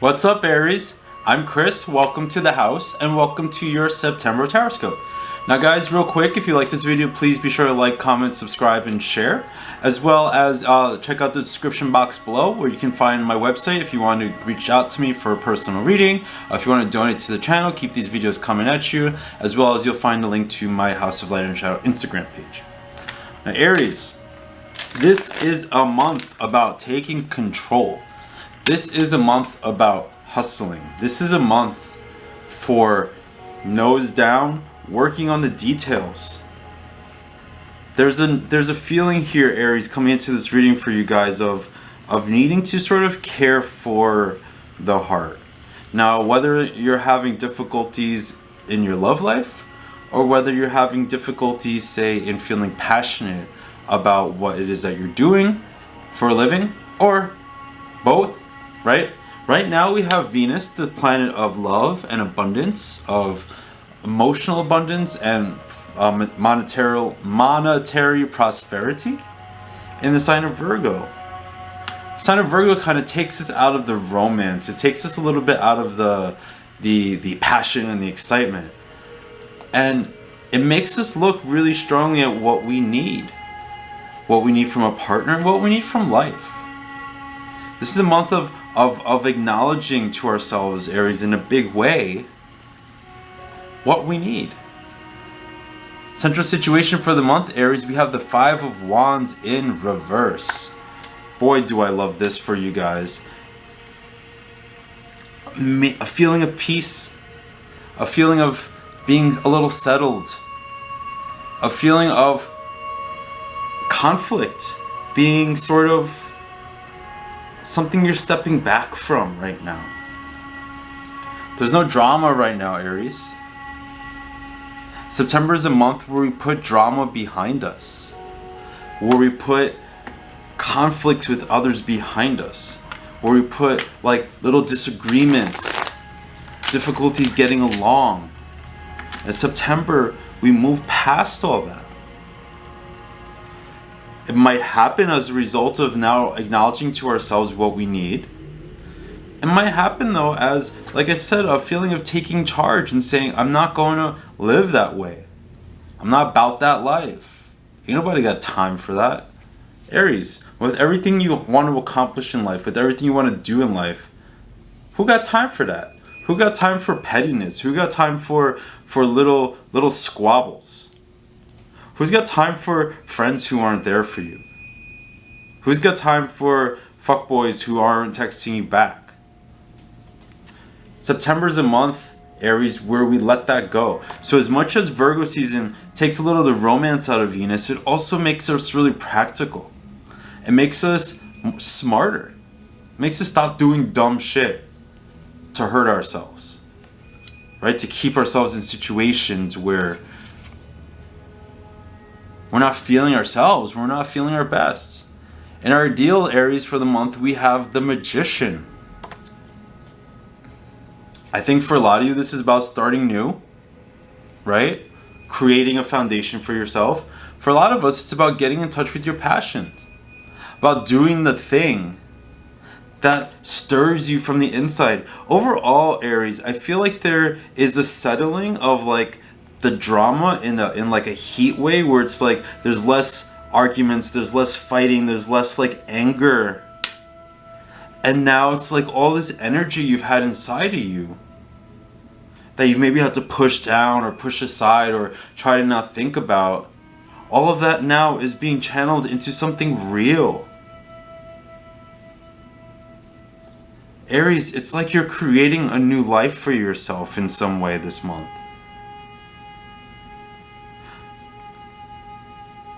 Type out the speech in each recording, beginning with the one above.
What's up, Aries? I'm Chris. Welcome to the house and welcome to your September Taroscope. Now guys, real quick, if you like this video, please be sure to like, comment, subscribe, and share. As well as check out the description box below where you can find my website if you want to reach out to me for a personal reading. If you want to donate to the channel, keep these videos coming at you. As well as you'll find a link to my House of Light and Shadow Instagram page. Now Aries, this is a month about taking control. This is a month about hustling. This is a month for nose down, working on the details. There's a feeling here, Aries, coming into this reading for you guys of needing to sort of care for the heart. Now, whether you're having difficulties in your love life or whether you're having difficulties, say, in feeling passionate about what it is that you're doing for a living, or both, right? Right now we have Venus, the planet of love and abundance, of emotional abundance and monetary prosperity in the sign of Virgo. The sign of Virgo kind of takes us out of the romance. It takes us a little bit out of the passion and the excitement. And it makes us look really strongly at what we need. What we need from a partner and what we need from life. This is a month of acknowledging to ourselves, Aries, in a big way, what we need. Central situation for the month, Aries, we have the Five of Wands in reverse. Boy, do I love this for you guys. A feeling of peace, a feeling of being a little settled, a feeling of conflict being sort of something you're stepping back from right now. There's no drama right now, Aries. September is a month where we put drama behind us, where we put conflicts with others behind us, where we put like little disagreements, difficulties getting along. In September, we move past all that. It might happen as a result of now acknowledging to ourselves what we need. It might happen though as, like I said, a feeling of taking charge and saying, I'm not going to live that way. I'm not about that life. Ain't nobody got time for that. Aries, with everything you want to accomplish in life, with everything you want to do in life, who got time for that? Who got time for pettiness? Who got time for little squabbles? Who's got time for friends who aren't there for you? Who's got time for fuckboys who aren't texting you back? September's a month, Aries, where we let that go. So as much as Virgo season takes a little of the romance out of Venus, it also makes us really practical. It makes us smarter. It makes us stop doing dumb shit to hurt ourselves. Right? To keep ourselves in situations where we're not feeling ourselves. We're not feeling our best. In our ideal, Aries, for the month, we have the Magician. I think for a lot of you, this is about starting new, right? Creating a foundation for yourself. For a lot of us, it's about getting in touch with your passion. About doing the thing that stirs you from the inside. Overall, Aries, I feel like there is a settling of like the drama in like a heat way where it's like there's less arguments, there's less fighting, there's less like anger. And now it's like all this energy you've had inside of you that you've maybe had to push down or push aside or try to not think about. All of that now is being channeled into something real. Aries, it's like you're creating a new life for yourself in some way this month.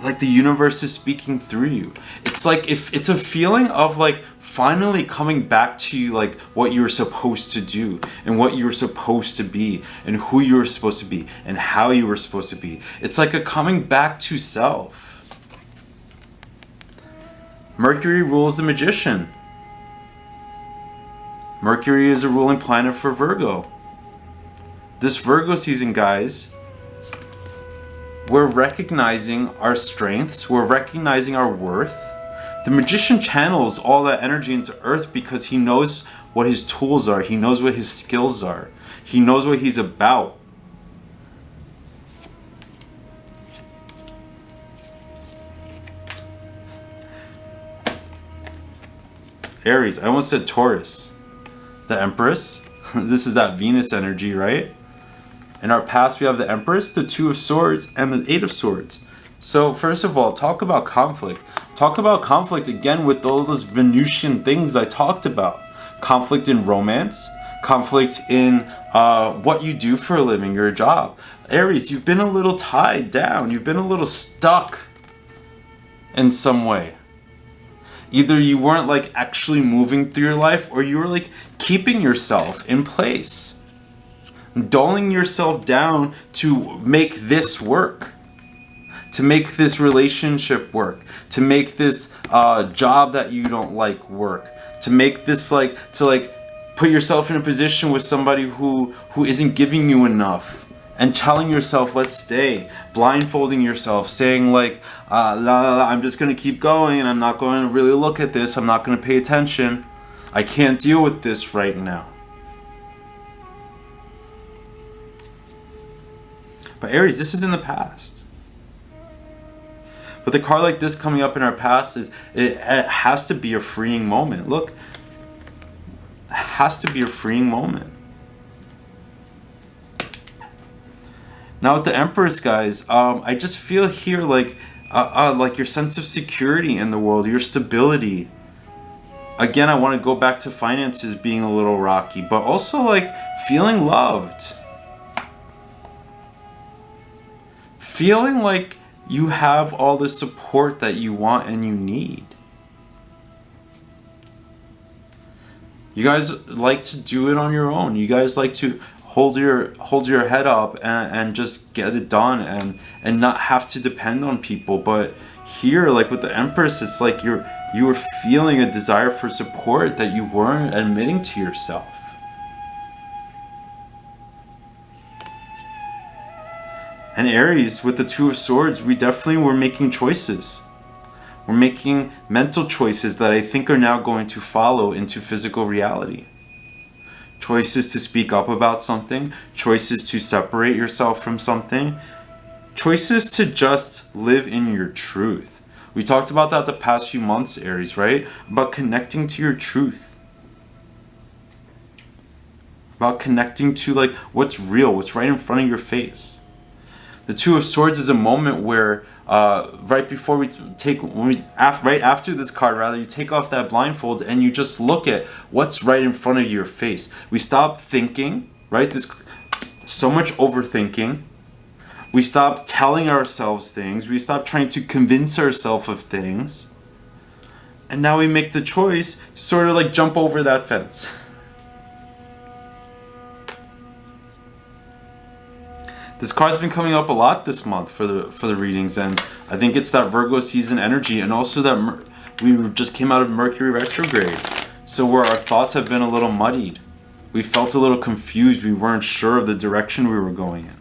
Like the universe is speaking through you. It's like if it's a feeling of like finally coming back to you, like what you were supposed to do and what you were supposed to be and who you were supposed to be and how you were supposed to be. It's like a coming back to self. Mercury rules the Magician. Mercury is a ruling planet for Virgo. This Virgo season, guys, we're recognizing our strengths, we're recognizing our worth. The Magician channels all that energy into Earth because he knows what his tools are. He knows what his skills are. He knows what he's about. Aries, I almost said Taurus. The Empress. This is that Venus energy, right? In our past, we have the Empress, the Two of Swords, and the Eight of Swords. So, first of all, talk about conflict. Talk about conflict again with all those Venusian things I talked about. Conflict in romance, conflict in what you do for a living, your job. Aries, you've been a little tied down. You've been a little stuck in some way. Either you weren't like actually moving through your life, or you were like keeping yourself in place. Dulling yourself down to make this work. To make this relationship work. To make this job that you don't like work. To make this to put yourself in a position with somebody who isn't giving you enough. And telling yourself, let's stay. Blindfolding yourself, saying like, I'm just going to keep going and I'm not going to really look at this. I'm not going to pay attention. I can't deal with this right now. But Aries, this is in the past. But the card like this coming up in our past it has to be a freeing moment. Look, it has to be a freeing moment. Now with the Empress, guys, I just feel here like your sense of security in the world, your stability. Again, I want to go back to finances being a little rocky, but also like feeling loved. Feeling like you have all the support that you want and you need. You guys like to do it on your own. You guys like to hold your head up and just get it done and not have to depend on people. But here, like with the Empress, it's like you were feeling a desire for support that you weren't admitting to yourself. And Aries, with the Two of Swords, we definitely were making choices. We're making mental choices that I think are now going to follow into physical reality. Choices to speak up about something, choices to separate yourself from something, choices to just live in your truth. We talked about that the past few months, Aries, right? About connecting to your truth. About connecting to like what's real, what's right in front of your face. The Two of Swords is a moment where right after this card, rather, you take off that blindfold and you just look at what's right in front of your face. We stop thinking, right? There's so much overthinking. We stop telling ourselves things. We stop trying to convince ourselves of things. And now we make the choice to sort of like jump over that fence. This card's been coming up a lot this month for the readings, and I think it's that Virgo season energy, and also that we just came out of Mercury retrograde, so where our thoughts have been a little muddied. We felt a little confused. We weren't sure of the direction we were going in.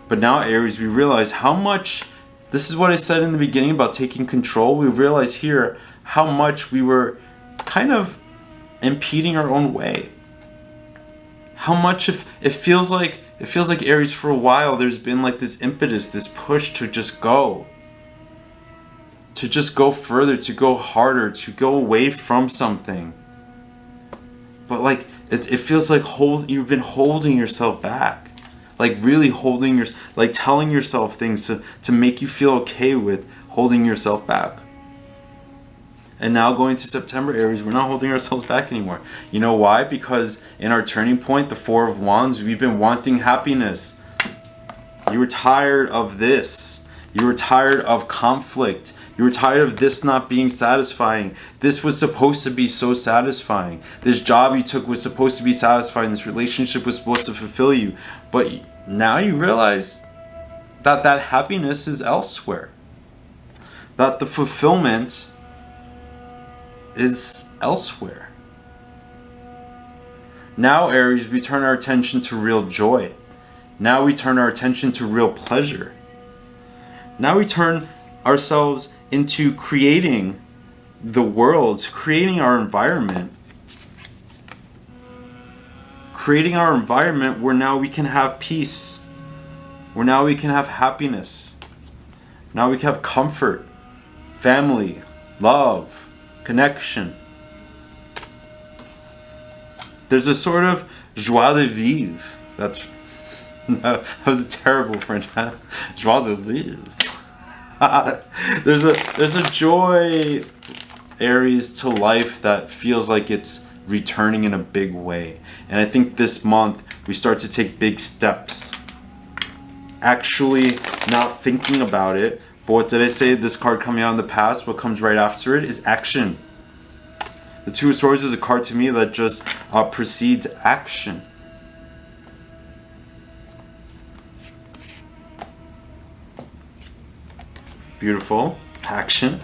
But now, Aries, we realize how much, this is what I said in the beginning about taking control. We realize here how much we were kind of impeding our own way. How much it feels like Aries, for a while there's been like this impetus, this push to just go further, to go harder, to go away from something. But like it feels like you've been holding yourself back, like really like telling yourself things to make you feel okay with holding yourself back. And now going to September, Aries, we're not holding ourselves back anymore. You know why? Because in our turning point, the Four of Wands, we've been wanting happiness. You were tired of this. You were tired of conflict. You were tired of this not being satisfying. This was supposed to be so satisfying. This job you took was supposed to be satisfying. This relationship was supposed to fulfill you. But now you realize that that happiness is elsewhere. That the fulfillment is elsewhere. Now, Aries, we turn our attention to real joy. Now we turn our attention to real pleasure. Now we turn ourselves into creating the world, creating our environment creating our environment where now we can have peace, where now we can have happiness, now we can have comfort, family, love, connection. There's a sort of joie de vivre. That was a terrible French. Joie de vivre. There's a joy, Aries, to life that feels like it's returning in a big way. And I think this month we start to take big steps. Actually not thinking about it, but what did I say? This card coming out in the past, what comes right after it is action. The Two of Swords is a card to me that just precedes action. Beautiful. Action.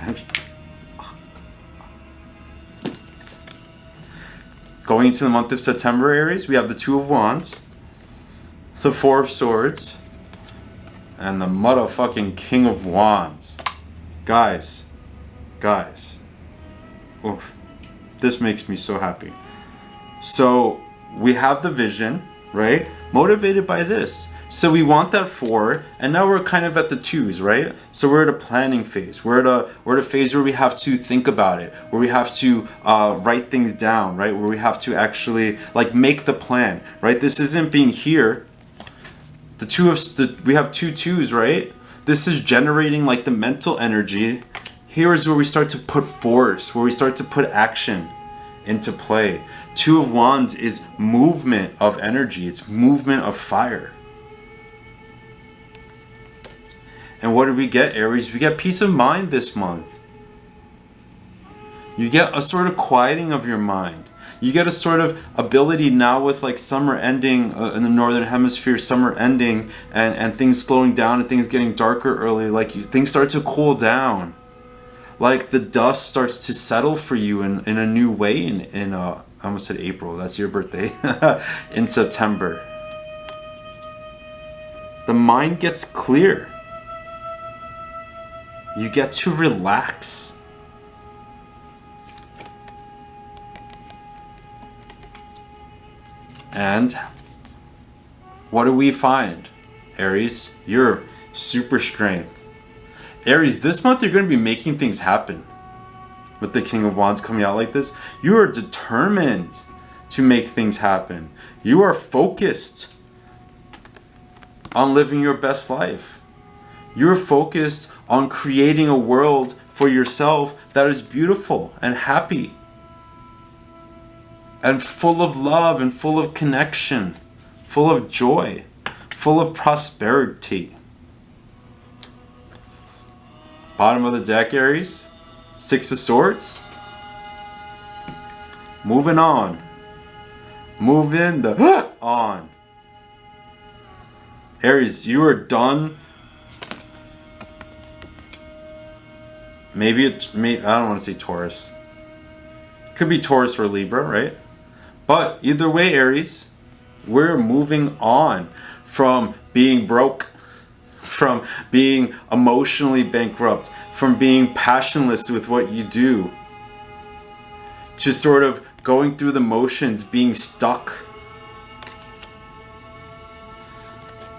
Going into the month of September, Aries, we have the Two of Wands, the Four of Swords, and the motherfucking King of Wands. Guys. Oof. This makes me so happy. So we have the vision, right? Motivated by this. So we want that 4, and now we're kind of at the 2s, right? So we're at a planning phase. We're at a phase where we have to think about it, where we have to write things down, right? Where we have to actually like make the plan, right? This isn't being here. We have 2 2s, right? This is generating like the mental energy. Here is where we start to put force, where we start to put action into play. Two of Wands is movement of energy. It's movement of fire. And what do we get, Aries? We get peace of mind this month. You get a sort of quieting of your mind. You get a sort of ability now with like summer ending in the northern hemisphere, summer ending and things slowing down and things getting darker early, like things start to cool down. Like the dust starts to settle for you in a new way in I almost said April, that's your birthday, in September. The mind gets clear. You get to relax. And what do we find, Aries? Your super strength. Aries, this month you're going to be making things happen. With the King of Wands coming out like this, you are determined to make things happen. You are focused on living your best life. You're focused on creating a world for yourself that is beautiful and happy and full of love and full of connection, full of joy, full of prosperity. Bottom of the deck, Aries, 6 of Swords. Moving on. Moving the on. Aries, you are done. Maybe I don't want to say Taurus. Could be Taurus or Libra, right? But either way, Aries, we're moving on from being broke, from being emotionally bankrupt, from being passionless with what you do, to sort of going through the motions, being stuck.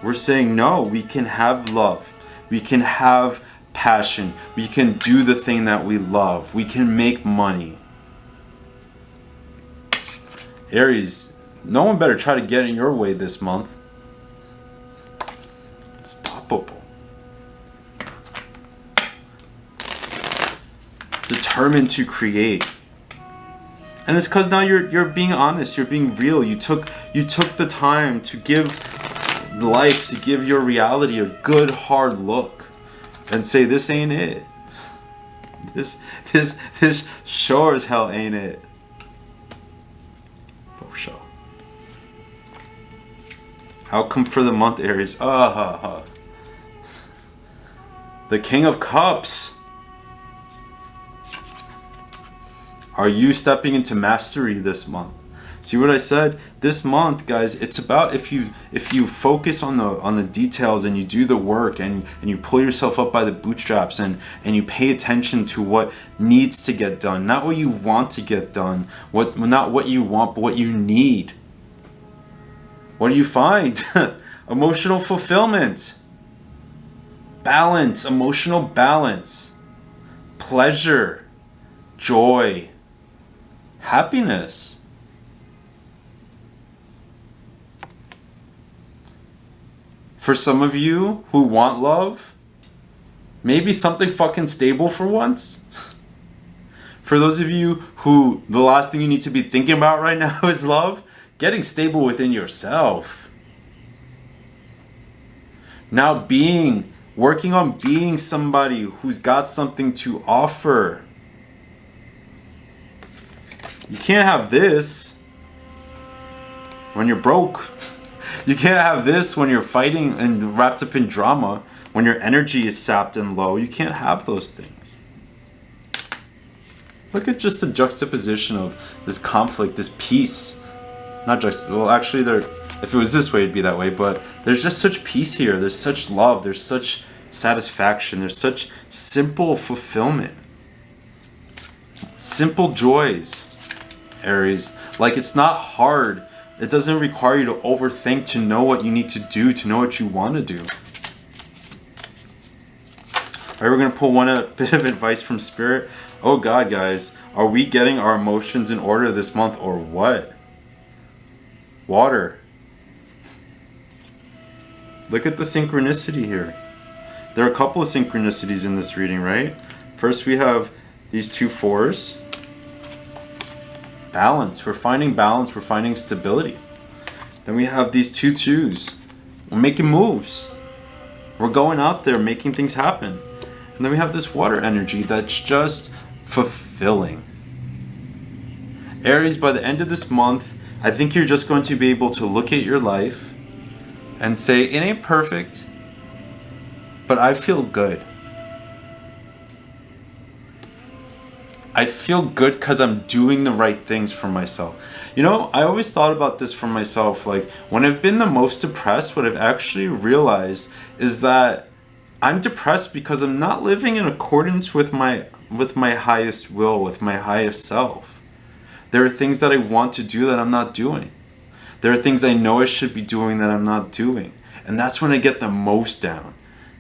We're saying, no, we can have love. We can have passion. We can do the thing that we love. We can make money. Aries, no one better try to get in your way this month. Unstoppable. Determined to create. And it's because now you're being honest, you're being real. You took the time to give life, to give your reality a good hard look and say, this ain't it. This sure as hell ain't it. Oh, show. Outcome for the month, Aries. The King of Cups. Are you stepping into mastery this month? See what I said? This month, guys, it's about if you focus on the details and you do the work and you pull yourself up by the bootstraps and you pay attention to what needs to get done, not what you want to get done, not what you want, but what you need. What do you find? Emotional fulfillment. Balance, emotional balance. Pleasure, joy, happiness. For some of you who want love, maybe something fucking stable for once. For those of you who the last thing you need to be thinking about right now is love, getting stable within yourself. Now working on being somebody who's got something to offer. You can't have this when you're broke. You can't have this when you're fighting and wrapped up in drama, when your energy is sapped and low. You can't have those things. Look at just the juxtaposition of this conflict, this peace. Not just, well, actually, if it was this way, it'd be that way, but there's just such peace here. There's such love. There's such satisfaction. There's such simple fulfillment. Simple joys, Aries. Like, it's not hard. It doesn't require you to overthink to know what you need to do, to know what you want to do. All right, we're going to pull one bit of advice from Spirit. Oh God, guys, are we getting our emotions in order this month or what? Water. Look at the synchronicity here. There are a couple of synchronicities in this reading, right? First we have these 2 4s. Balance. We're finding balance. We're finding stability. Then we have these 2 2s. We're making moves. We're going out there making things happen. And then we have this water energy that's just fulfilling. Aries, by the end of this month, I think you're just going to be able to look at your life and say, it ain't perfect, but I feel good. I feel good because I'm doing the right things for myself. You know, I always thought about this for myself. Like, when I've been the most depressed, what I've actually realized is that I'm depressed because I'm not living in accordance with my highest will, with my highest self. There are things that I want to do that I'm not doing. There are things I know I should be doing that I'm not doing. And that's when I get the most down.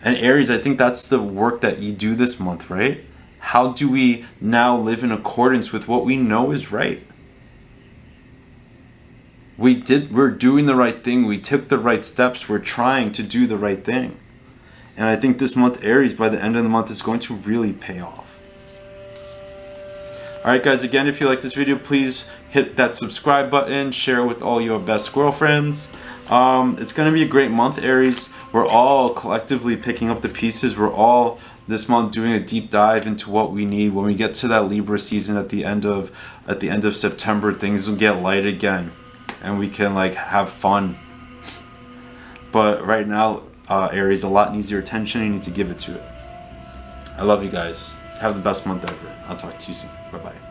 And Aries, I think that's the work that you do this month, right? How do we now live in accordance with what we know is right? We're doing the right thing. We took the right steps. We're trying to do the right thing. And I think this month, Aries, by the end of the month, is going to really pay off. Alright guys, again, if you like this video, please hit that subscribe button, share with all your best girlfriends. It's going to be a great month, Aries. We're all collectively picking up the pieces. We're all this month doing a deep dive into what we need. When we get to that Libra season at the end of September, things will get light again and we can like have fun. But right now, Aries, a lot needs your attention. You need to give it to it. I love you guys. Have the best month ever. I'll talk to you soon. Bye-bye.